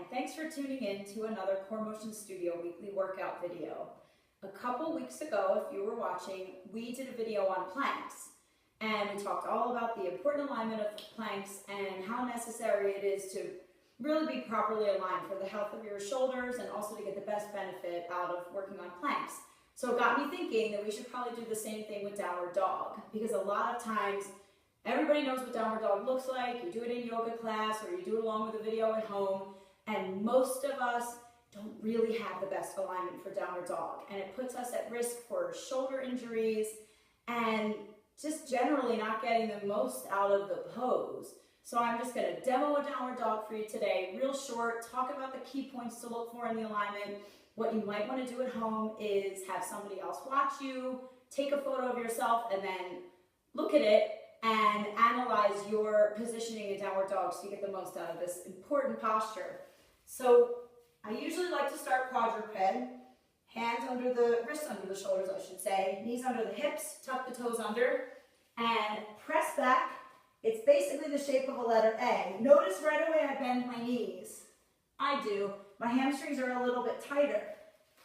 and thanks for tuning in to another Core Motion Studio weekly workout video. A couple weeks ago, if you were watching, we did a video on planks, and we talked all about the important alignment of planks and how necessary it is to really be properly aligned for the health of your shoulders and also to get the best benefit out of working on planks. So it got me thinking that we should probably do the same thing with downward dog, because a lot of times everybody knows what downward dog looks like. You do it in yoga class or you do it along with a video at home, and most of us don't really have the best alignment for downward dog, and it puts us at risk for shoulder injuries and just generally not getting the most out of the pose. So I'm just going to demo a downward dog for you today, real short, talk about the key points to look for in the alignment. What you might want to do at home is have somebody else watch you, take a photo of yourself, and then look at it and analyze your positioning in downward dog so you get the most out of this important posture. So I usually like to start quadruped, hands under the, wrists under the shoulders I should say, knees under the hips, tuck the toes under, and press back. It's basically the shape of a letter A. Notice right away I bend my knees. I do. My hamstrings are a little bit tighter.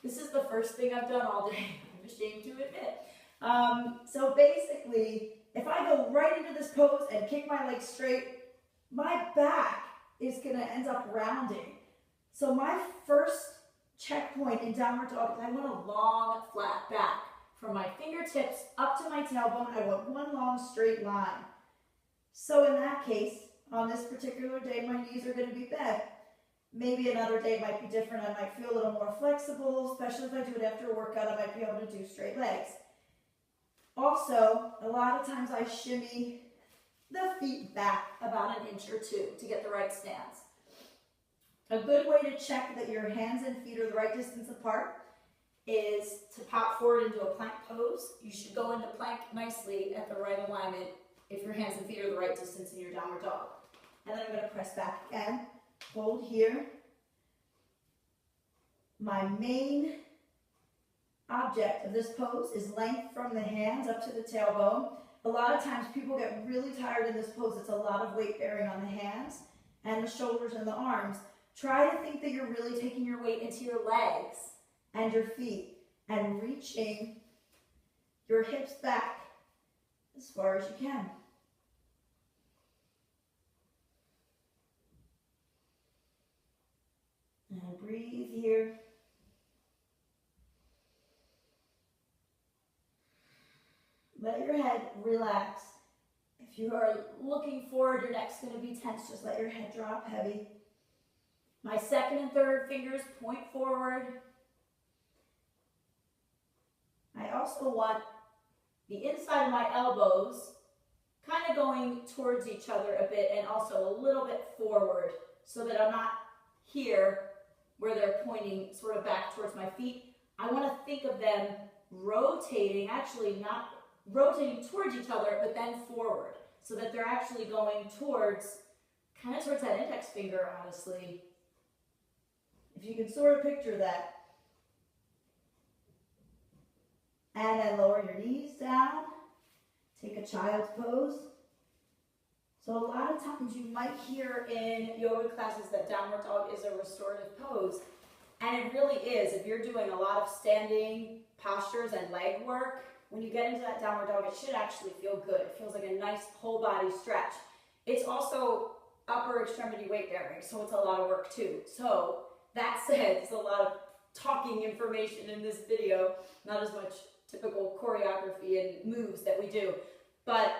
This is the first thing I've done all day, I'm ashamed to admit. So basically, if I go right into this pose and kick my legs straight, my back is going to end up rounding. So my first checkpoint in downward dog is I want a long, flat back. From my fingertips up to my tailbone, I want one long straight line. So in that case, on this particular day, my knees are going to be bent. Maybe another day might be different. I might feel a little more flexible, especially if I do it after a workout, I might be able to do straight legs. Also, a lot of times I shimmy the feet back about an inch or two to get the right stance. A good way to check that your hands and feet are the right distance apart is to pop forward into a plank pose. You should go into plank nicely at the right alignment if your hands and feet are the right distance in your downward dog. And then I'm going to press back again, hold here. My main object of this pose is length from the hands up to the tailbone. A lot of times people get really tired in this pose. It's a lot of weight bearing on the hands and the shoulders and the arms. Try to think that you're really taking your weight into your legs and your feet and reaching your hips back as far as you can. And breathe here. Let your head relax. If you are looking forward, your neck's going to be tense. Just let your head drop heavy. My second and third fingers point forward. I also want the inside of my elbows kind of going towards each other a bit and also a little bit forward so that I'm not here where they're pointing sort of back towards my feet. I want to think of them rotating, actually not rotating towards each other, but then forward so that they're actually going towards, kind of towards that index finger, honestly. If you can sort of picture that. And then lower your knees down. Take a child's pose. So a lot of times you might hear in yoga classes that downward dog is a restorative pose. And it really is. If you're doing a lot of standing postures and leg work, when you get into that downward dog, it should actually feel good. It feels like a nice whole body stretch. It's also upper extremity weight bearing, so it's a lot of work too. So that said, there's a lot of talking information in this video, not as much typical choreography and moves that we do, but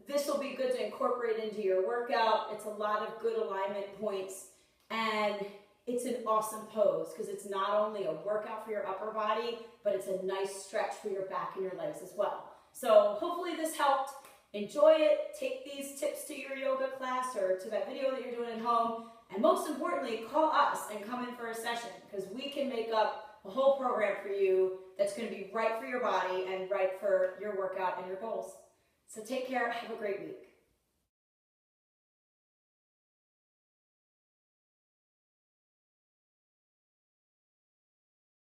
this will be good to incorporate into your workout. It's a lot of good alignment points, and it's an awesome pose because it's not only a workout for your upper body, but it's a nice stretch for your back and your legs as well. So hopefully this helped. Enjoy it. Take these tips to your yoga class or to that video that you're doing at home. And most importantly, call us and come in for a session because we can make up a whole program for you that's going to be right for your body and right for your workout and your goals. So take care. Have a great week.